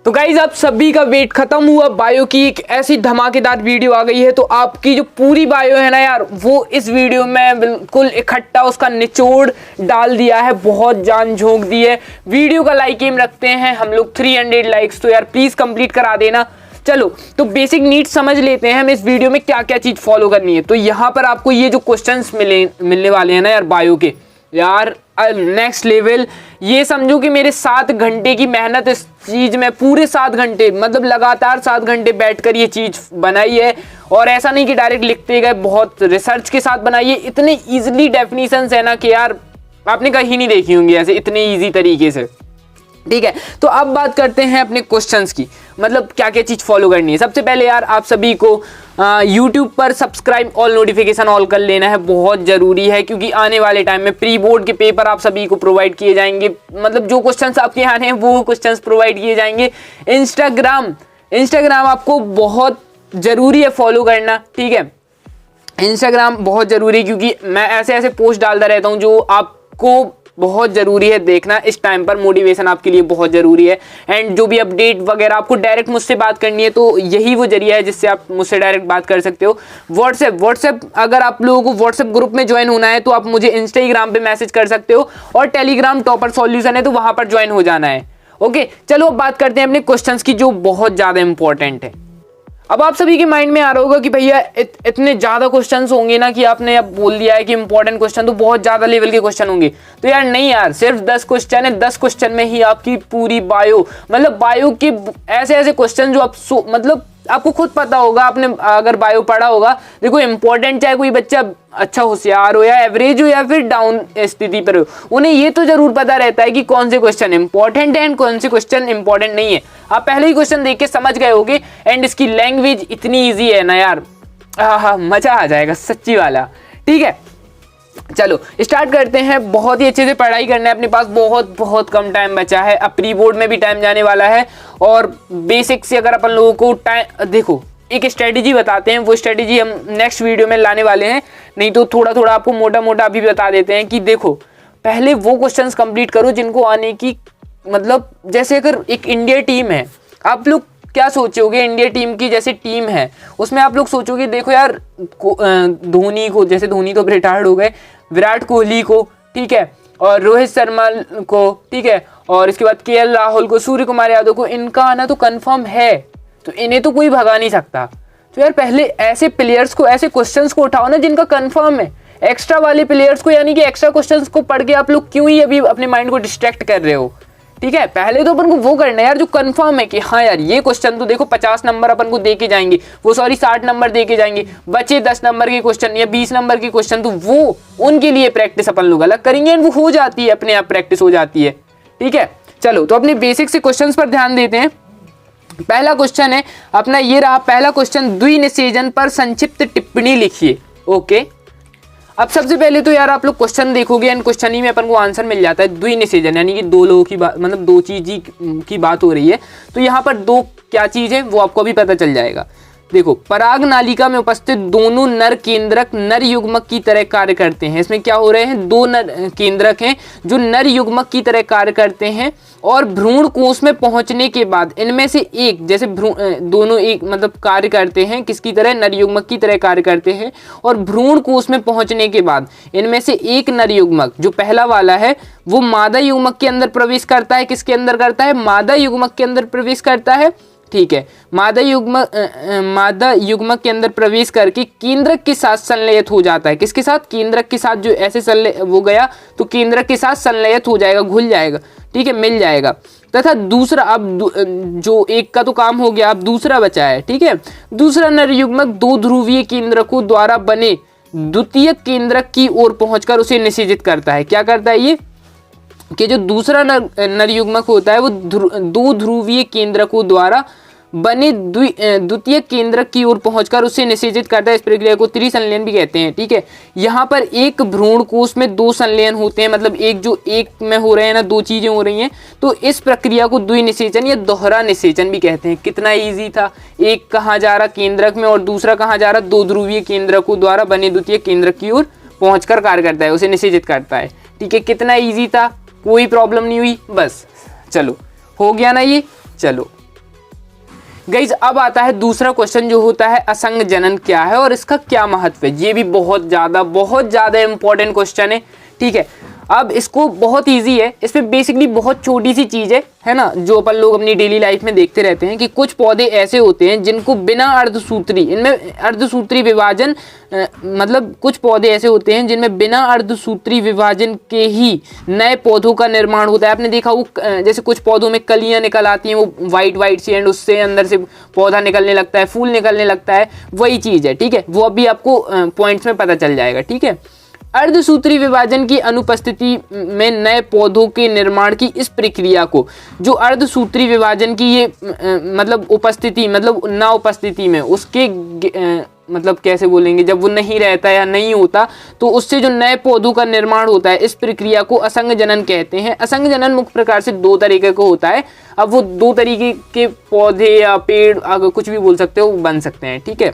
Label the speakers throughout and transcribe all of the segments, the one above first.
Speaker 1: तो गाइज आप सभी का वेट खत्म हुआ, बायो की एक ऐसी धमाकेदार वीडियो आ गई है। तो आपकी जो पूरी बायो है ना यार, वो इस वीडियो में बिल्कुल इकट्ठा उसका निचोड़ डाल दिया है, बहुत जान झोंक दी है। वीडियो का लाइक एम रखते हैं हम लोग 300 लाइक्स, तो यार प्लीज कंप्लीट करा देना। चलो तो बेसिक नीड्स समझ लेते हैं हम इस वीडियो में क्या क्या चीज फॉलो करनी है। तो यहाँ पर आपको ये जो क्वेश्चंस मिलने वाले हैं ना यार बायो के, यार नेक्स्ट लेवल। ये समझो कि मेरे 7 घंटे की मेहनत इस चीज में, पूरे 7 घंटे मतलब लगातार 7 घंटे बैठकर ये चीज बनाई है। और ऐसा नहीं कि डायरेक्ट लिखते गए, बहुत रिसर्च के साथ बनाई है। इतने इजीली डेफिनेशंस है ना कि यार आपने कहीं नहीं देखी होंगी ऐसे इतने इजी तरीके से। ठीक है, तो अब बात करते हैं अपने क्वेश्चंस की, मतलब क्या क्या चीज फॉलो करनी है। सबसे पहले यार आप सभी को YouTube पर सब्सक्राइब ऑल नोटिफिकेशन ऑल कर लेना है, बहुत जरूरी है, क्योंकि आने वाले टाइम में प्री बोर्ड के पेपर आप सभी को प्रोवाइड किए जाएंगे। मतलब जो क्वेश्चंस आपके आने हैं वो क्वेश्चंस प्रोवाइड किए जाएंगे। इंस्टाग्राम आपको बहुत जरूरी है फॉलो करना। ठीक है, इंस्टाग्राम बहुत जरूरी है, क्योंकि मैं ऐसे ऐसे पोस्ट डालता रहता हूँ जो आपको बहुत ज़रूरी है देखना। इस टाइम पर मोटिवेशन आपके लिए बहुत ज़रूरी है। एंड जो भी अपडेट वगैरह आपको डायरेक्ट मुझसे बात करनी है तो यही वो जरिया है जिससे आप मुझसे डायरेक्ट बात कर सकते हो। व्हाट्सएप अगर आप लोगों को व्हाट्सएप ग्रुप में ज्वाइन होना है तो आप मुझे इंस्टाग्राम पे मैसेज कर सकते हो, और टेलीग्राम टॉपर सॉल्यूशन है तो वहाँ पर ज्वाइन हो जाना है। ओके, चलो अब बात करते हैं अपने क्वेश्चन की जो बहुत ज़्यादा इंपॉर्टेंट है। अब आप सभी के माइंड में आ रहा होगा कि भैया इतने ज़्यादा क्वेश्चंस होंगे ना कि आपने अब बोल दिया है कि इंपॉर्टेंट क्वेश्चन तो बहुत ज़्यादा लेवल के क्वेश्चन होंगे। तो यार नहीं यार, सिर्फ 10 क्वेश्चन है। 10 क्वेश्चन में ही आपकी पूरी बायो, मतलब बायो के ऐसे ऐसे क्वेश्चन जो आप मतलब आपको खुद पता होगा, आपने अगर बायो पढ़ा होगा। देखो इंपॉर्टेंट चाहे कोई बच्चा अच्छा होशियार हो या एवरेज हो या फिर डाउन स्थिति पर हो, उन्हें ये तो जरूर पता रहता है कि कौन से क्वेश्चन इंपॉर्टेंट है एंड कौन से क्वेश्चन इंपॉर्टेंट नहीं है। आप पहले ही क्वेश्चन देख के समझ गए होगे। एंड इसकी लैंग्वेज इतनी ईजी है ना यार, मजा आ जाएगा सच्ची वाला। ठीक है, चलो स्टार्ट करते हैं। बहुत ही अच्छे से पढ़ाई करना है, अपने पास बहुत बहुत कम टाइम बचा है। अब प्री बोर्ड में भी टाइम जाने वाला है, और बेसिक से अगर अपन लोगों को टाइम, देखो एक स्ट्रेटेजी बताते हैं, वो स्ट्रेटेजी हम नेक्स्ट वीडियो में लाने वाले हैं। नहीं तो थोड़ा थोड़ा आपको मोटा मोटा अभी बता देते हैं कि देखो पहले वो क्वेश्चंस कंप्लीट करो जिनको आने की, मतलब जैसे अगर एक इंडिया टीम है, आप लोग क्या सोचोगे, इंडिया टीम की जैसे टीम है उसमें आप लोग सोचोगे देखो यार धोनी को, जैसे धोनी तो रिटायर्ड हो गए, विराट कोहली को, ठीक है, और रोहित शर्मा को, ठीक है, और इसके बाद केएल राहुल को, सूर्य कुमार यादव को, इनका आना तो कंफर्म है, तो इन्हें तो कोई भगा नहीं सकता। तो यार पहले ऐसे प्लेयर्स को, ऐसे क्वेश्चंस को उठाओ ना जिनका कंफर्म है। एक्स्ट्रा वाले प्लेयर्स को, यानी कि एक्स्ट्रा क्वेश्चंस को पढ़ के आप लोग क्यों ही अभी अपने माइंड को डिस्ट्रैक्ट कर रहे हो। ठीक है, पहले तो अपन को वो करना है यार जो कंफर्म है कि हाँ यार ये क्वेश्चन तो देखो 50 नंबर अपन को दे के जाएंगे, वो सॉरी 60 नंबर दे के जाएंगे, बचे 10 नंबर के क्वेश्चन या 20 नंबर के क्वेश्चन, तो वो उनके लिए प्रैक्टिस अपन लोग अलग करेंगे एंड वो हो जाती है, अपने आप प्रैक्टिस हो जाती है। ठीक है, चलो तो अपने बेसिक से क्वेश्चन पर ध्यान देते हैं। पहला क्वेश्चन है अपना ये रहा, पहला क्वेश्चन, द्विनिषेचन पर संक्षिप्त टिप्पणी लिखिए। ओके, अब सबसे पहले तो यार आप लोग क्वेश्चन देखोगे एंड क्वेश्चन ही में अपन को आंसर मिल जाता है। द्विनिषेचन यानी कि दो लोगों की बात, मतलब दो चीज की बात हो रही है, तो यहाँ पर दो क्या चीज है वो आपको अभी पता चल जाएगा। देखो, पराग नालिका में उपस्थित दोनों नर केंद्रक नर युग्मक की तरह कार्य करते हैं। इसमें क्या हो रहे हैं, दो नर केंद्रक हैं जो नर युग्मक की तरह कार्य करते हैं, और भ्रूण कोश में पहुंचने के बाद इनमें से एक, जैसे दोनों एक मतलब कार्य करते हैं किसकी तरह, नर युग्मक की तरह कार्य करते हैं, और भ्रूण कोश में पहुंचने के बाद इनमें से एक नर युग्मक जो पहला वाला है वो मादा युग्मक के अंदर प्रवेश करता है। किसके अंदर करता है, मादा युग्मक के अंदर प्रवेश करता है। ठीक है, मादा युग्मक के अंदर प्रवेश करके केंद्रक के साथ संलयित हो जाता है। किसके साथ, केंद्रक के साथ। जो ऐसे वो गया तो केंद्रक के साथ संलयित हो जाएगा, घुल जाएगा, ठीक है, मिल जाएगा। तथा दूसरा, अब जो एक का तो काम हो गया, अब दूसरा बचा है। ठीक है, दूसरा नर युग्मक दो ध्रुवीय केंद्रकों द्वारा बने द्वितीय केंद्रक की ओर पहुंचकर उसे निषेचित करता है। क्या करता है ये, कि जो दूसरा नर युग्मक होता है वो दो ध्रुवीय केंद्रकों द्वारा बने द्वितीय केंद्रक की ओर पहुंचकर उसे निषेचित करता है। इस प्रक्रिया को त्रिसंलयन भी कहते हैं। ठीक है, यहाँ पर एक भ्रूण कोश में दो संलयन होते हैं, मतलब एक जो एक में हो रहे हैं ना, दो चीजें हो रही हैं, तो इस प्रक्रिया को द्विनिषेचन या दोहरा निषेचन भी कहते हैं। कितना इजी था, एक कहाँ जा रहा केंद्रक में और दूसरा कहाँ जा रहा, दो ध्रुवीय केंद्रकों द्वारा बने द्वितीय केंद्रक की ओर पहुंचकर कार्य करता है, उसे निषेचित करता है। ठीक है, कितना ईजी था, कोई प्रॉब्लम नहीं हुई। बस चलो हो गया ना ये। चलो गाइज अब आता है दूसरा क्वेश्चन जो होता है असंग जनन क्या है और इसका क्या महत्व है। ये भी बहुत ज़्यादा इंपॉर्टेंट क्वेश्चन है, ठीक है। अब इसको बहुत इजी है, इसमें बेसिकली बहुत छोटी सी चीज़ है ना, जो अपन लोग अपनी डेली लाइफ में देखते रहते हैं कि कुछ पौधे ऐसे होते हैं जिनको बिना अर्धसूत्री, इनमें अर्धसूत्री विभाजन मतलब कुछ पौधे ऐसे होते हैं जिनमें बिना अर्धसूत्री विभाजन के ही नए पौधों का निर्माण होता है। आपने देखा वो जैसे कुछ पौधों में कलियां निकल आती हैं, वो वाइट सी, एंड उससे अंदर से पौधा निकलने लगता है, फूल निकलने लगता है, वही चीज़ है, ठीक है। वो अभी आपको पॉइंट्स में पता चल जाएगा, ठीक है। अर्धसूत्री विभाजन की अनुपस्थिति में नए पौधों के निर्माण की इस प्रक्रिया को, जो अर्धसूत्री विभाजन की ये मतलब उपस्थिति, मतलब ना उपस्थिति में उसके मतलब कैसे बोलेंगे, जब वो नहीं रहता या नहीं होता तो उससे जो नए पौधों का निर्माण होता है, इस प्रक्रिया को असंग जनन कहते हैं। असंग जनन मुख्य प्रकार से दो तरीके का होता है। अब वो दो तरीके के पौधे या पेड़, अगर कुछ भी बोल सकते हो, बन सकते हैं, ठीक है।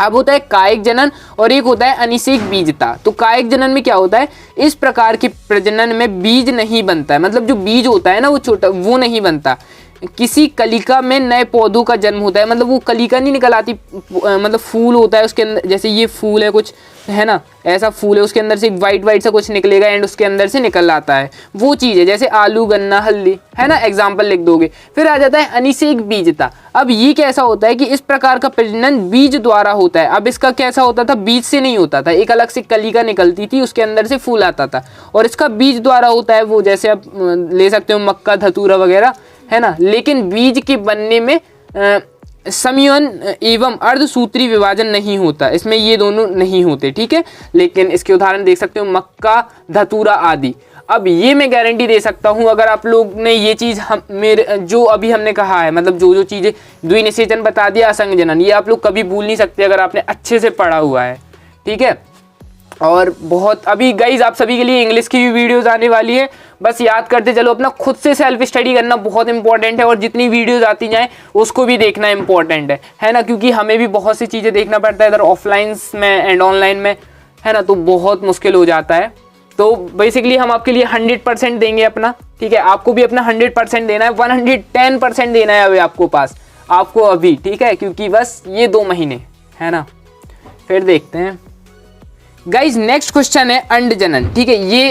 Speaker 1: अब होता है कायिक जनन और एक होता है अनिषेक बीजता। तो कायिक जनन में क्या होता है, इस प्रकार के प्रजनन में बीज नहीं बनता है, मतलब जो बीज होता है ना वो छोटा, वो नहीं बनता। किसी कलिका में नए पौधों का जन्म होता है, मतलब वो कलिका नहीं निकल आती, मतलब फूल होता है उसके अंदर, जैसे ये फूल है कुछ, है ना, ऐसा फूल है, उसके अंदर से वाइट सा कुछ निकलेगा एंड उसके अंदर से निकल आता है, वो चीज़ है। जैसे आलू, गन्ना, हल्दी, है ना, एग्जाम्पल लिख दोगे। फिर आ जाता है अनिषेक बीजता। अब ये कैसा होता है कि इस प्रकार का प्रजनन बीज द्वारा होता है। अब इसका कैसा होता था, बीज से नहीं होता था, एक अलग से कलिका निकलती थी, उसके अंदर से फूल आता था, और इसका बीज द्वारा होता है। वो जैसे आप ले सकते हो मक्का, धतूरा वगैरह, है ना। लेकिन बीज के बनने में समयन एवं अर्धसूत्री विभाजन नहीं होता, इसमें ये दोनों नहीं होते, ठीक है। लेकिन इसके उदाहरण देख सकते हो मक्का, धतूरा आदि। अब ये मैं गारंटी दे सकता हूँ, अगर आप लोग ने ये चीज़ मेरे जो अभी हमने कहा है, मतलब जो चीज़ें द्विनिषेचन बता दिया, असंग जनन, ये आप लोग कभी भूल नहीं सकते अगर आपने अच्छे से पढ़ा हुआ है, ठीक है। और बहुत अभी गाइज आप सभी के लिए इंग्लिश की भी वीडियोस आने वाली है, बस याद करते चलो। अपना खुद से सेल्फ स्टडी करना बहुत इंपॉर्टेंट है, और जितनी वीडियोस आती जाएं उसको भी देखना इंपॉर्टेंट है ना, क्योंकि हमें भी बहुत सी चीज़ें देखना पड़ता है इधर ऑफलाइन में एंड ऑनलाइन में, है ना, तो बहुत मुश्किल हो जाता है। तो बेसिकली हम आपके लिए 100% देंगे अपना, ठीक है। आपको भी अपना 100% देना है, 110% देना है अभी आपको पास, आपको अभी, ठीक है, क्योंकि बस ये 2 महीने है ना। फिर देखते हैं गाइज, नेक्स्ट क्वेश्चन है अंड जनन, ठीक है। ये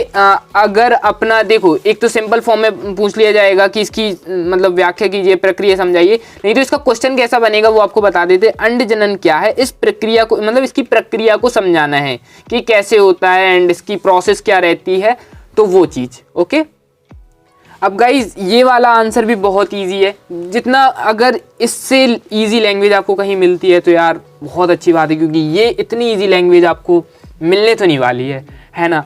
Speaker 1: अगर अपना देखो, एक तो सिंपल फॉर्म में पूछ लिया जाएगा कि इसकी मतलब व्याख्या कीजिए, प्रक्रिया समझाइए, नहीं तो इसका क्वेश्चन कैसा बनेगा वो आपको बता देते। अंड जनन क्या है, इस प्रक्रिया को, मतलब इसकी प्रक्रिया को समझाना है कि कैसे होता है एंड इसकी प्रोसेस क्या रहती है, तो वो चीज़, ओके। अब गाइज ये वाला आंसर भी बहुत ईजी है, जितना अगर इससे ईजी लैंग्वेज आपको कहीं मिलती है तो यार बहुत अच्छी बात है, क्योंकि ये इतनी ईजी लैंग्वेज आपको मिलने तो नहीं वाली है ना।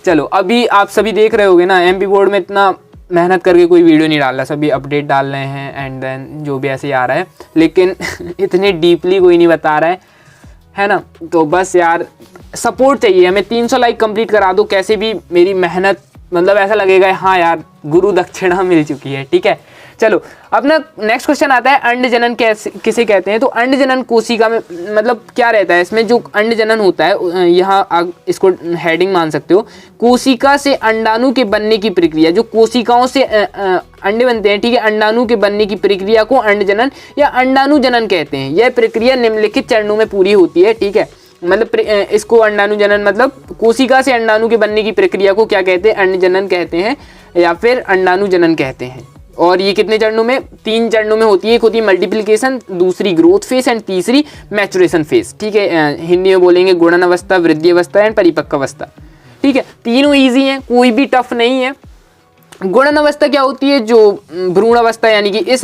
Speaker 1: चलो अभी आप सभी देख रहे होगे ना, एमपी बोर्ड में इतना मेहनत करके कोई वीडियो नहीं डाल रहा, सभी अपडेट डाल रहे हैं एंड देन जो भी ऐसे ही आ रहा है, लेकिन इतने डीपली कोई नहीं बता रहा है ना। तो बस यार सपोर्ट चाहिए हमें, 300 लाइक कंप्लीट करा दो, कैसे भी मेरी मेहनत, मतलब ऐसा लगेगा हाँ यार गुरु दक्षिणा मिल चुकी है, ठीक है। चलो अपना नेक्स्ट क्वेश्चन आता है अंड जनन किसे कहते हैं। तो अंड जनन कोशिका में मतलब क्या रहता है, इसमें जो अंड जनन होता है, यहाँ इसको हेडिंग मान सकते हो, कोशिका से अंडाणु के बनने की प्रक्रिया, जो कोशिकाओं से अंडे बनते हैं, ठीक है, अंडाणु के बनने की प्रक्रिया को अंड जनन या अंडाणु जनन कहते हैं। यह प्रक्रिया निम्नलिखित चरणों में पूरी होती है, ठीक है। मतलब इसको अंडाणु जनन, मतलब कोशिका से अंडाणु के बनने की प्रक्रिया को क्या कहते हैं, अंड जनन कहते हैं या फिर अंडाणु जनन कहते हैं। और ये कितने चरणों में, 3 चरणों में होती है। एक होती है मल्टीप्लिकेशन, दूसरी ग्रोथ फेज एंड तीसरी मैचुरेशन फेज, ठीक है। हिंदी में बोलेंगे गुणन अवस्था, वृद्धि अवस्था एंड परिपक्व अवस्था, ठीक है। तीनों ईजी हैं, कोई भी टफ नहीं है। गुणन अवस्था क्या होती है, जो भ्रूण अवस्था, यानी कि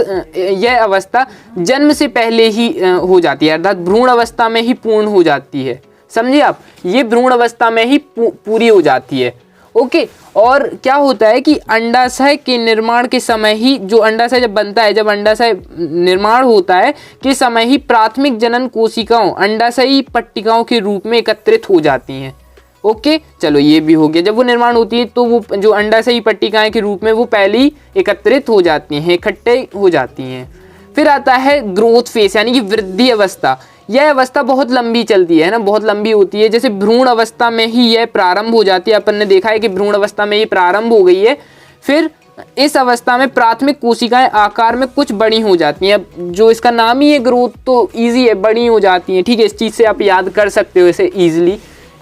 Speaker 1: यह अवस्था जन्म से पहले ही हो जाती है, अर्थात भ्रूण अवस्था में ही पूर्ण हो जाती है, समझिए आप, ये भ्रूण अवस्था में ही पूरी हो जाती है, ओके। और क्या होता है कि अंडाशय के निर्माण के समय ही, जो अंडाशय जब बनता है, जब अंडाशय निर्माण होता है के समय ही प्राथमिक जनन कोशिकाओं अंडाशयी पट्टिकाओं के रूप में एकत्रित हो जाती हैं, ओके। चलो ये भी हो गया, जब वो निर्माण होती है तो वो जो अंडाशयी पट्टिकाएं के रूप में वो पहले ही एकत्रित हो जाती हैं, इकट्ठे हो जाती हैं। फिर आता है ग्रोथ फेस, यानी कि वृद्धि अवस्था। यह अवस्था बहुत लंबी चलती है ना, बहुत लंबी होती है। जैसे भ्रूण अवस्था में ही यह प्रारंभ हो जाती है, अपन ने देखा है कि भ्रूण अवस्था में ये प्रारंभ हो गई है, फिर इस अवस्था में प्राथमिक कोशिकाएं आकार में कुछ बड़ी हो जाती हैं। अब जो इसका नाम ही है ग्रोथ, तो इजी है, बड़ी हो जाती हैं, ठीक है। इस चीज़ से आप याद कर सकते हो इसे ईजिली,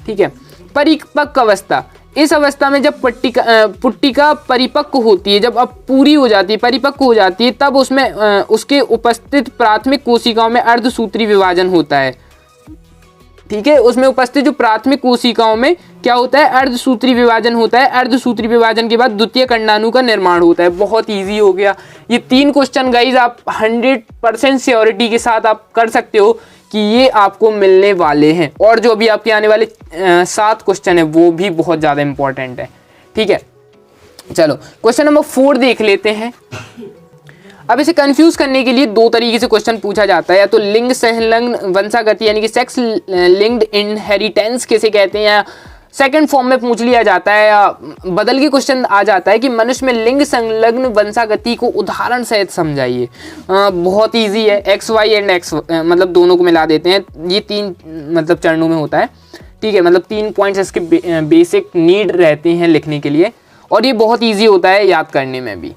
Speaker 1: ठीक है। परिपक्व अवस्था, इस अवस्था में जब पुट्टिका परिपक्व होती है, जब अब पूरी हो जाती है, परिपक्व हो जाती है, तब उसमें उसके उपस्थित प्राथमिक कोशिकाओं में अर्धसूत्री विभाजन होता है, ठीक है। उसमें उपस्थित जो प्राथमिक कोशिकाओं में क्या होता है, अर्धसूत्री विभाजन होता है। अर्धसूत्री विभाजन के बाद द्वितीय कंडाणु का निर्माण होता है। बहुत इजी हो गया ये 3 क्वेश्चन गाइज, आप 100% श्योरिटी के साथ आप कर सकते हो कि ये आपको मिलने वाले हैं। और जो अभी आपके आने वाले 7 क्वेश्चन है वो भी बहुत ज़्यादा इंपॉर्टेंट है, ठीक है। चलो क्वेश्चन नंबर 4 देख लेते हैं। अब इसे कंफ्यूज करने के लिए 2 तरीके से क्वेश्चन पूछा जाता है, या तो लिंग संलग्न वंशागति यानी कि सेक्स लिंक्ड इनहेरिटेंस किसे कहते हैं, या सेकंड फॉर्म में पूछ लिया जाता है, या बदल के क्वेश्चन आ जाता है कि मनुष्य में लिंग संलग्न वंशागति को उदाहरण सहित समझाइए। बहुत इजी है, एक्स वाई एंड एक्स मतलब दोनों को मिला देते हैं। ये 3 मतलब चरणों में होता है, ठीक है। मतलब 3 पॉइंट्स इसके बेसिक नीड रहते हैं लिखने के लिए, और ये बहुत ईजी होता है याद करने में भी।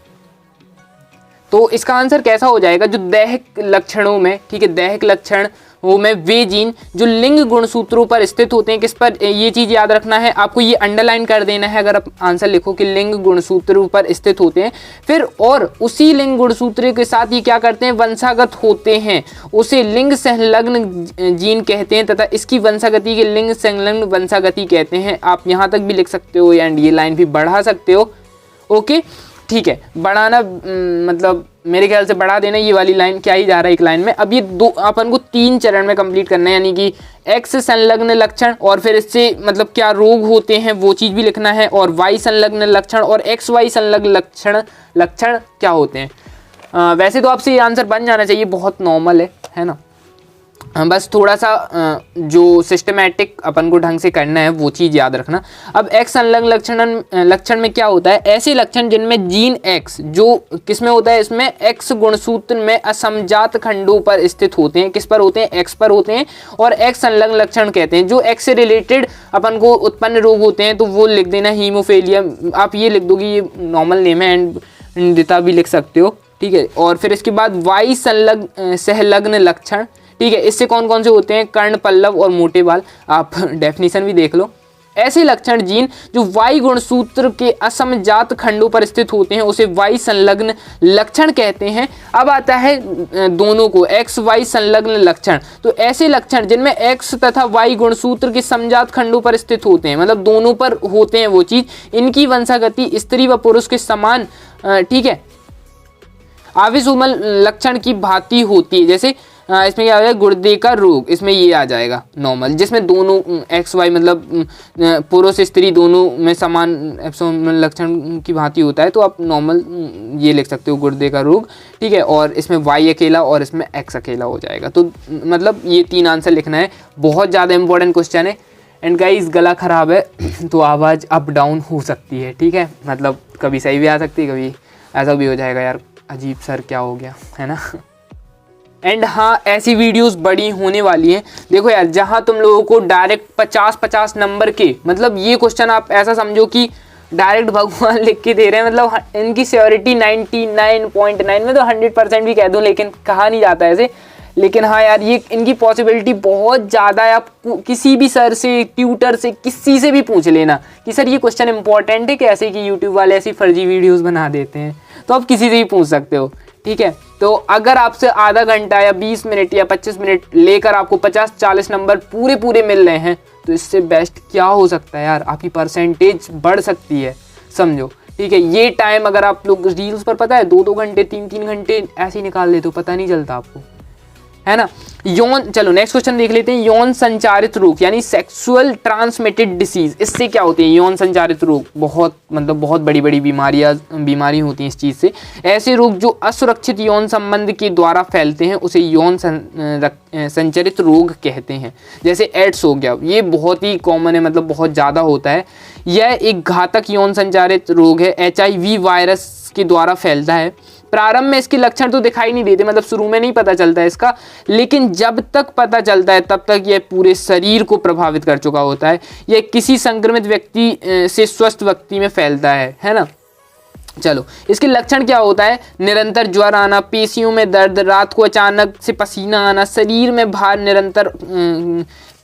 Speaker 1: तो इसका आंसर कैसा हो जाएगा, जो दैहिक लक्षणों में, ठीक है, दैहिक लक्षण वो में वे जीन जो लिंग गुणसूत्रों पर स्थित होते हैं, किस पर, ये चीज़ याद रखना है आपको, ये अंडरलाइन कर देना है अगर आप आंसर लिखो कि लिंग गुणसूत्रों पर स्थित होते हैं। फिर और उसी लिंग गुणसूत्र के साथ ये क्या करते हैं, वंशागत होते हैं, उसे लिंग संलग्न जीन कहते हैं, तथा इसकी वंशागति के लिंग संलग्न वंशागति कहते हैं। आप यहाँ तक भी लिख सकते हो एंड ये लाइन भी बढ़ा सकते हो, ओके, ठीक है। बढ़ाना मतलब मेरे ख्याल से बढ़ा देना, ये वाली लाइन क्या ही जा रहा है एक लाइन में। अब ये अपन को 3 चरण में कंप्लीट करना है, यानी कि एक्स संलग्न लक्षण, और फिर इससे मतलब क्या रोग होते हैं वो चीज़ भी लिखना है, और वाई संलग्न लक्षण और एक्स वाई संलग्न लक्षण क्या होते हैं। वैसे तो आपसे ये आंसर बन जाना चाहिए, बहुत नॉर्मल है ना। बस थोड़ा सा जो सिस्टमैटिक अपन को ढंग से करना है वो चीज़ याद रखना। अब एक्स संलग्न लक्षण में क्या होता है, ऐसे लक्षण जिनमें जीन एक्स जो किस में होता है, इसमें एक्स गुणसूत्र में असमजात खंडों पर स्थित होते हैं, किस पर होते हैं, एक्स पर होते हैं, और एक्स संलग्न लक्षण कहते हैं। जो एक्स से रिलेटेड अपन को उत्पन्न रोग होते हैं तो वो लिख देना हीमोफीलिया, आप ये लिख दोगे, ये नॉर्मल नेम है, एंड निंदिता भी लिख सकते हो, ठीक है। और फिर इसके बाद वाई संलग्न लक्षण, ठीक है, इससे कौन कौन से होते हैं, कर्ण पल्लव और मोटे बाल, आप डेफिनेशन भी देख लो। ऐसे लक्षण जीन जो वाई गुणसूत्र के असमजात खंडों पर स्थित होते हैं उसे वाई संलग्न लक्षण कहते हैं। अब आता है दोनों को, एक्स वाई संलग्न लक्षण। तो ऐसे लक्षण जिनमें एक्स तथा वाई गुणसूत्र के समजात खंडों पर स्थित होते हैं, मतलब दोनों पर होते हैं वो चीज, इनकी वंशागति स्त्री व पुरुष के समान, ठीक है, आविशुमल लक्षण की भांति होती है। जैसे इसमें क्या हो जाएगा, गुर्दे का रोग, इसमें ये आ जाएगा नॉर्मल, जिसमें दोनों एक्स वाई मतलब पुरुष स्त्री दोनों में समान लक्षण की भांति होता है, तो आप नॉर्मल ये लिख सकते हो, गुर्दे का रोग, ठीक है। और इसमें वाई अकेला और इसमें एक्स अकेला हो जाएगा। तो मतलब ये 3 आंसर लिखना है, बहुत ज़्यादा इंपॉर्टेंट क्वेश्चन है। एंड गाइस गला ख़राब है तो आवाज़ अप डाउन हो सकती है, ठीक है, मतलब कभी सही भी आ सकती है, कभी ऐसा भी हो जाएगा यार अजीब सर क्या हो गया, है ना। एंड हाँ, ऐसी वीडियोस बड़ी होने वाली हैं। देखो यार, जहाँ तुम लोगों को डायरेक्ट 50-50 नंबर के, मतलब ये क्वेश्चन आप ऐसा समझो कि डायरेक्ट भगवान लिख के दे रहे हैं, मतलब इनकी श्योरिटी 99.9 में तो 100% भी कह दूँ, लेकिन कहा नहीं जाता ऐसे। लेकिन हाँ यार, ये इनकी पॉसिबिलिटी बहुत ज़्यादा है। आप किसी भी सर से, ट्यूटर से, किसी से भी पूछ लेना कि सर ये क्वेश्चन इंपॉर्टेंट है कैसे, कि यूट्यूब वाले ऐसी फर्जी वीडियोस बना देते हैं, तो आप किसी से भी पूछ सकते हो, ठीक है। तो अगर आपसे आधा घंटा या 20 मिनट या 25 मिनट लेकर आपको 50-40 नंबर पूरे मिल रहे हैं, तो इससे बेस्ट क्या हो सकता है यार, आपकी परसेंटेज बढ़ सकती है, समझो, ठीक है। ये टाइम अगर आप लोग रील्स पर, पता है, 2-2 घंटे 3-3 घंटे ऐसे ही निकाल लेते हो, पता नहीं चलता आपको, है ना। यौन, चलो नेक्स्ट क्वेश्चन देख लेते हैं। यौन संचारित रोग यानी सेक्सुअल ट्रांसमिटेड डिसीज, इससे क्या होती है यौन संचारित रोग, बहुत मतलब बहुत बड़ी बीमारी होती हैं इस चीज़ से। ऐसे रोग जो असुरक्षित यौन संबंध के द्वारा फैलते हैं उसे यौन संचारित रोग कहते हैं। जैसे एड्स हो गया, ये बहुत ही कॉमन है, मतलब बहुत ज़्यादा होता है। यह एक घातक यौन संचारित रोग है, HIV वायरस के द्वारा फैलता है। प्रारंभ में इसके लक्षण तो दिखाई नहीं देते, मतलब शुरू में नहीं पता चलता है इसका, लेकिन जब तक पता चलता है तब तक यह पूरे शरीर को प्रभावित कर चुका होता है। यह किसी संक्रमित व्यक्ति से स्वस्थ व्यक्ति में फैलता है ना। चलो, इसके लक्षण क्या होता है? निरंतर ज्वर आना, पेशियों में दर्द, रात को अचानक से पसीना आना, शरीर में भार, निरंतर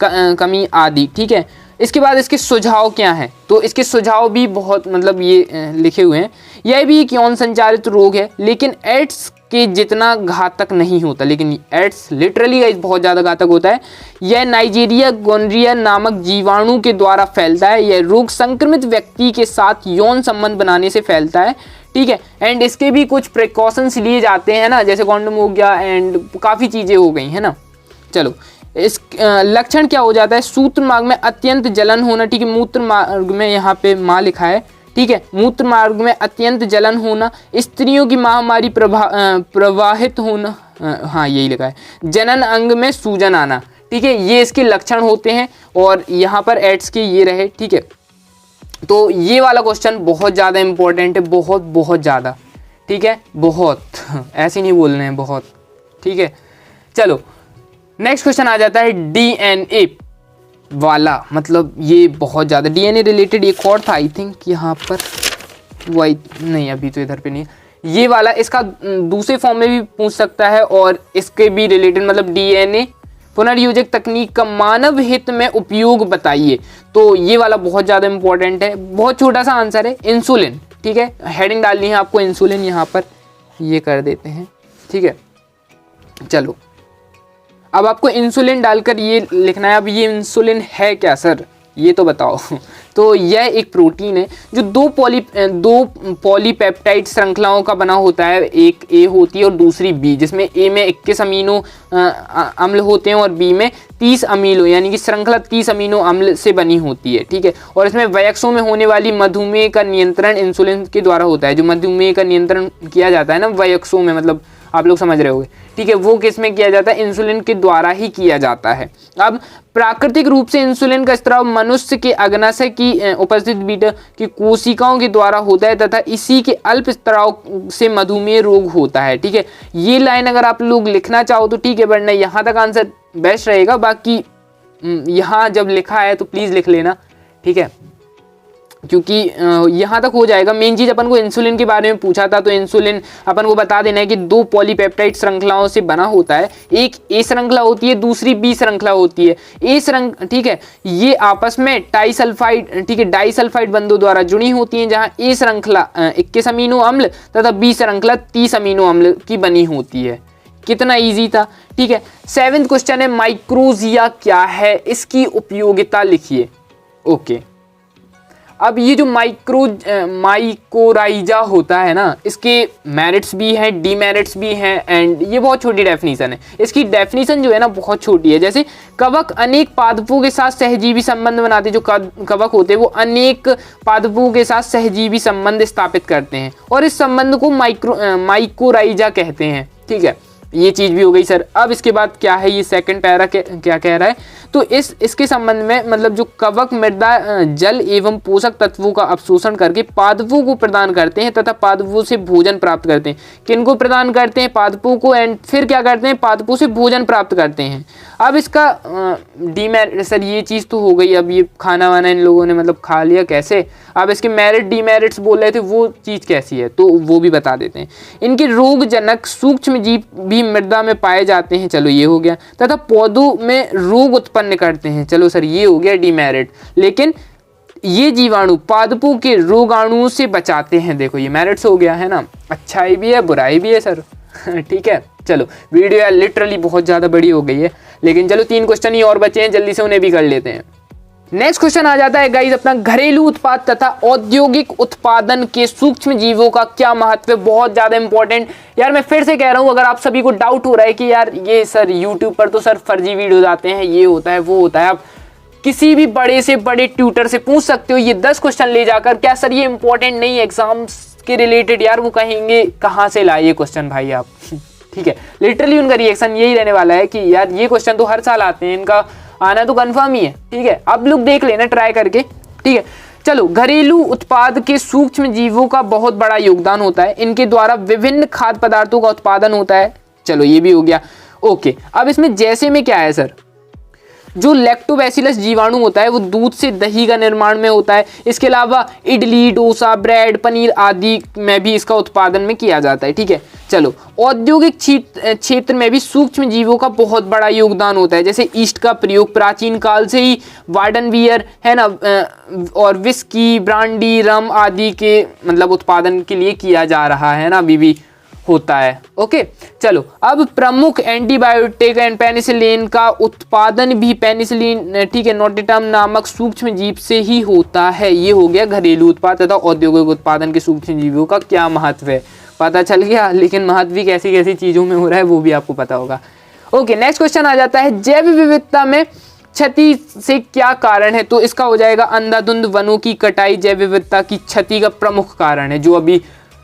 Speaker 1: कमी आदि। ठीक है, इसके बाद इसके सुझाव क्या हैं? तो इसके सुझाव भी बहुत मतलब ये लिखे हुए हैं। यह भी एक यौन संचारित रोग है, लेकिन एड्स के जितना घातक नहीं होता, लेकिन एड्स लिटरली गाइस बहुत ज़्यादा घातक होता है। यह नाइजीरिया गोनोरिया नामक जीवाणु के द्वारा फैलता है। यह रोग संक्रमित व्यक्ति के साथ यौन संबंध बनाने से फैलता है। ठीक है, एंड इसके भी कुछ प्रिकॉशंस लिए जाते हैं ना, जैसे कॉन्डोम हो गया एंड काफ़ी चीज़ें हो गई है ना। चलो, इस लक्षण क्या हो जाता है? सूत्र मार्ग में अत्यंत जलन होना। ठीक है, मूत्र मार्ग में यहाँ पे माँ लिखा है। ठीक है, मूत्र मार्ग में अत्यंत जलन होना, स्त्रियों की महामारी प्रवाहित होना, हाँ यही लिखा है, जनन अंग में सूजन आना। ठीक है, ये इसके लक्षण होते हैं और यहाँ पर एड्स के ये रहे। ठीक है, तो ये वाला क्वेश्चन बहुत ज़्यादा इंपॉर्टेंट है, बहुत बहुत ज़्यादा। ठीक है, बहुत ऐसे नहीं बोलने हैं, बहुत। ठीक है, चलो नेक्स्ट क्वेश्चन आ जाता है डीएनए वाला, मतलब ये बहुत ज़्यादा डीएनए रिलेटेड एक और था आई थिंक यहाँ पर, वही नहीं अभी तो इधर पे नहीं। ये वाला इसका दूसरे फॉर्म में भी पूछ सकता है और इसके भी रिलेटेड मतलब डीएनए पुनर्योजक तकनीक का मानव हित में उपयोग बताइए। तो ये वाला बहुत ज़्यादा इंपॉर्टेंट है, बहुत छोटा सा आंसर है, इंसुलिन। ठीक है, हेडिंग डालनी है आपको इंसुलिन, यहाँ पर ये कर देते हैं। ठीक है, चलो अब आपको इंसुलिन डालकर ये लिखना है। अब ये इंसुलिन है क्या सर, ये तो बताओ। तो यह एक प्रोटीन है जो दो पॉलीपेप्टाइड श्रृंखलाओं का बना होता है। एक ए होती है और दूसरी बी, जिसमें ए में 21 अमीनो अम्ल होते हैं और बी में 30 अमीनो, यानी कि श्रृंखला 30 अमीनो अम्ल से बनी होती है। ठीक है, और इसमें वयस्कों में होने वाली मधुमेह का नियंत्रण इंसुलिन के द्वारा होता है। जो मधुमेह का नियंत्रण किया जाता है ना वयस्कों में, मतलब आप लोग समझ रहे होंगे। ठीक है, वो किस में किया जाता है? इंसुलिन के द्वारा ही किया जाता है। अब प्राकृतिक रूप से इंसुलिन का स्त्राव मनुष्य के अग्नाशय की उपस्थित बीटा की कोशिकाओं के द्वारा होता है तथा इसी के अल्प स्त्राव से मधुमेह रोग होता है। ठीक है, ये लाइन अगर आप लोग लिखना चाहो तो ठीक है, वरना यहाँ तक आंसर बेस्ट रहेगा। बाकी यहाँ जब लिखा है तो प्लीज़ लिख लेना। ठीक है, क्योंकि यहाँ तक हो जाएगा। मेन चीज़ अपन को इंसुलिन के बारे में पूछा था, तो इंसुलिन अपन को बता देना है कि दो पॉलीपेप्टाइड श्रृंखलाओं से बना होता है। एक ए श्रृंखला होती है, दूसरी बी श्रृंखला होती है। ए श्रृंखला, ठीक है, ये आपस में डाइसल्फाइड, ठीक है, डाइसल्फाइड बंधों द्वारा जुड़ी होती हैं, जहाँ ए श्रृंखला 21 अमीनो अम्ल तथा बी श्रृंखला 30 अमीनो अम्ल की बनी होती है। कितना इजी था। ठीक है, 7वां क्वेश्चन है माइक्रोजिया क्या है, इसकी उपयोगिता लिखिए। ओके, अब ये जो माइकोराइजा होता है ना, इसके मेरिट्स भी हैं, डीमेरिट्स भी हैं, एंड ये बहुत छोटी डेफिनेशन है। इसकी डेफिनेशन जो है ना बहुत छोटी है। जैसे कवक अनेक पादपों के साथ सहजीवी संबंध बनाते हैं। जो कवक होते हैं वो अनेक पादपों के साथ सहजीवी संबंध स्थापित करते हैं और इस संबंध को माइकोराइजा कहते हैं। ठीक है, ये चीज़ भी हो गई सर। अब इसके बाद क्या है, ये सेकंड पैरा क्या कह रहा है, तो इसके संबंध में मतलब जो कवक मृदा जल एवं पोषक तत्वों का अवशोषण करके पादपों को प्रदान करते हैं तथा पादपों से भोजन प्राप्त करते हैं। किनको प्रदान करते हैं? पादपों को, एंड फिर क्या करते हैं? पादपों से भोजन प्राप्त करते हैं। अब इसका डीमेरिट, सर ये चीज़ तो हो गई, अब ये खाना वाना इन लोगों ने मतलब खा लिया कैसे। अब इसके मेरिट डीमेरिट्स बोल रहे थे, वो चीज़ कैसी है तो वो भी बता देते हैं। इनके रोगजनक सूक्ष्म जीव भी मृदा में पाए जाते हैं, चलो ये हो गया, तथा पौधों में रोग उत्पन्न करते हैं, चलो सर ये हो गया डीमेरिट। लेकिन ये जीवाणु पादपों के रोगाणुओं से बचाते हैं, देखो ये मेरिट्स हो गया है ना। अच्छाई भी है, बुराई भी है सर। ठीक है, चलो वीडियो यार लिटरली बहुत ज़्यादा बड़ी हो गई है, लेकिन चलो 3 क्वेश्चन ही और बचे हैं, जल्दी से उन्हें भी कर लेते हैं। नेक्स्ट क्वेश्चन आ जाता है गाइस अपना, घरेलू उत्पाद तथा औद्योगिक उत्पादन के सूक्ष्म जीवों का क्या महत्व है। बहुत ज़्यादा इंपॉर्टेंट यार, मैं फिर से कह रहा हूँ, अगर आप सभी को डाउट हो रहा है कि यार ये सर यूट्यूब पर तो सर फर्जी वीडियोज आते हैं, ये होता है वो होता है, आप किसी भी बड़े से बड़े ट्यूटर से पूछ सकते हो ये 10 क्वेश्चन ले जाकर, क्या सर ये इंपॉर्टेंट नहीं है एग्जाम्स के रिलेटेड, यार वो कहेंगे कहाँ से लाए ये क्वेश्चन भाई आप। ठीक है, लिटरली उनका रिएक्शन यही रहने वाला है कि यार ये क्वेश्चन तो हर साल आते हैं, इनका आना तो कंफर्म ही है। ठीक है, अब लोग देख लेना ट्राई करके। ठीक है, चलो घरेलू उत्पाद के सूक्ष्म जीवों का बहुत बड़ा योगदान होता है, इनके द्वारा विभिन्न खाद्य पदार्थों का उत्पादन होता है, चलो ये भी हो गया। ओके, अब इसमें जैसे में क्या है सर, जो लैक्टोबैसिलस जीवाणु होता है वो दूध से दही का निर्माण में होता है। इसके अलावा इडली, डोसा, ब्रेड, पनीर आदि में भी इसका उत्पादन में किया जाता है। ठीक है, चलो औद्योगिक क्षेत्र में भी सूक्ष्म जीवों का बहुत बड़ा योगदान होता है। जैसे ईस्ट का प्रयोग प्राचीन काल से ही वार्डन बियर है ना, और विस्की, ब्रांडी, रम आदि के मतलब उत्पादन के लिए किया जा रहा है ना, अभी भी होता है। ओके, चलो अब प्रमुख एंटीबायोटिक एंड पेनिसिलिन का उत्पादन भी पेनिसिलिन, ठीक है, नोटिटम नामक सूक्ष्म जीव से ही होता है। ये हो गया घरेलू उत्पाद तथा औद्योगिक उत्पादन के सूक्ष्म जीवों का क्या महत्व है, पता चल गया। लेकिन महत्व भी कैसी कैसी चीजों में हो रहा है वो भी आपको पता होगा। ओके, नेक्स्ट क्वेश्चन आ जाता है, जैव विविधता में क्षति से क्या कारण है? तो इसका हो जाएगा अंधाधुंध वनों की कटाई जैव विविधता की क्षति का प्रमुख कारण है। जो अभी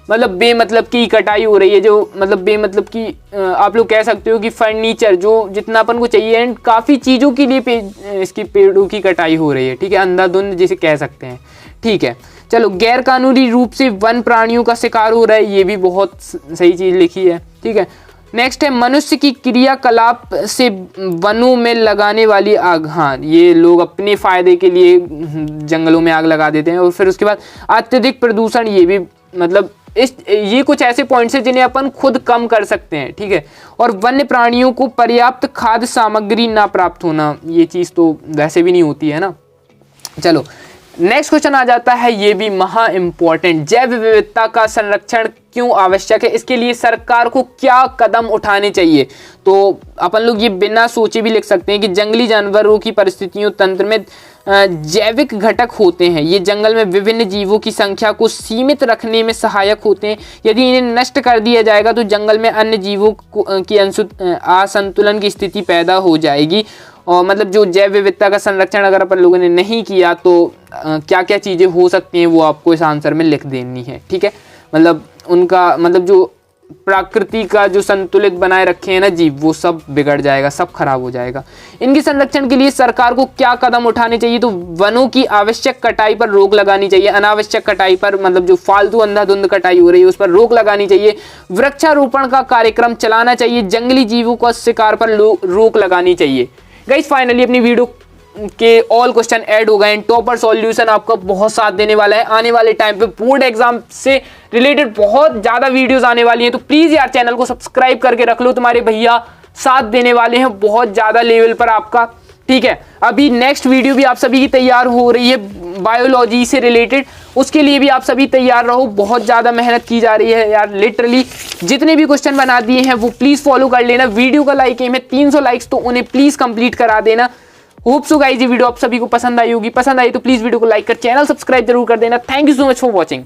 Speaker 1: मतलब बेमतलब की कटाई हो रही है, जो मतलब बेमतलब की आप लोग कह सकते हो कि फर्नीचर जो जितना अपन को चाहिए एंड काफ़ी चीज़ों के लिए इसकी पेड़ों की कटाई हो रही है। ठीक है, अंधाधुंध जिसे कह सकते हैं। ठीक है, चलो गैर कानूनी रूप से वन प्राणियों का शिकार हो रहा है, ये भी बहुत सही चीज़ लिखी है। ठीक है, नेक्स्ट है मनुष्य की क्रियाकलाप से वनों में लगाने वाली आग। हाँ, ये लोग अपने फायदे के लिए जंगलों में आग लगा देते हैं। और फिर उसके बाद अत्यधिक प्रदूषण, ये भी मतलब ये कुछ ऐसे पॉइंट्स हैं जिन्हें अपन खुद कम कर सकते हैं। ठीक है, और वन्य प्राणियों को पर्याप्त खाद्य सामग्री ना प्राप्त होना, ये चीज़ तो वैसे भी नहीं होती है ना। चलो नेक्स्ट क्वेश्चन आ जाता है, ये भी महा इंपॉर्टेंट, जैव विविधता का संरक्षण क्यों आवश्यक है? इसके लिए सरकार को क्या कदम उठाने चाहिए? तो अपन लोग ये बिना सोचे भी लिख सकते हैं कि जंगली जानवरों की परिस्थितियों तंत्र में जैविक घटक होते हैं। ये जंगल में विभिन्न जीवों की संख्या को सीमित रखने में सहायक होते हैं। यदि इन्हें नष्ट कर दिया जाएगा तो जंगल में अन्य जीवों की असंतुलन की स्थिति पैदा हो जाएगी। और मतलब जो जैव विविधता का संरक्षण अगर अपन लोगों ने नहीं किया तो क्या क्या चीज़ें हो सकती हैं वो आपको इस आंसर में लिख देनी है। ठीक है, मतलब उनका मतलब जो प्रकृति का जो संतुलित बनाए रखे हैं ना जीव, वो सब बिगड़ जाएगा, सब खराब हो जाएगा। इनके संरक्षण के लिए सरकार को क्या कदम उठाने चाहिए? तो वनों की आवश्यक कटाई पर रोक लगानी चाहिए। अनावश्यक कटाई पर मतलब जो फालतू अंधाधुंध कटाई हो रही है उस पर रोक लगानी चाहिए। वृक्षारोपण का कार्यक्रम चलाना चाहिए। जंगली जीवों का शिकार पर रोक लगानी चाहिए। गाइस फाइनली अपनी वीडियो के ऑल क्वेश्चन ऐड हो गए। टॉपर सॉल्यूशन आपका बहुत साथ देने वाला है। आने वाले टाइम पे बोर्ड एग्जाम से रिलेटेड बहुत ज़्यादा वीडियोस आने वाली हैं, तो प्लीज़ यार चैनल को सब्सक्राइब करके रख लो। तुम्हारे भैया साथ देने वाले हैं बहुत ज़्यादा लेवल पर आपका। ठीक है, अभी नेक्स्ट वीडियो भी आप सभी की तैयार हो रही है बायोलॉजी से रिलेटेड, उसके लिए भी आप सभी तैयार रहो। बहुत ज़्यादा मेहनत की जा रही है यार, लिटरली जितने भी क्वेश्चन बना दिए हैं वो प्लीज़ फॉलो कर लेना। वीडियो का लाइक एम है 300 लाइक्स, तो उन्हें प्लीज़ कंप्लीट करा देना। होप सो गाइस ये वीडियो आप सभी को पसंद आई होगी। पसंद आई तो प्लीज़ वीडियो को लाइक कर चैनल सब्सक्राइब जरूर कर देना। Thank you so much for watching.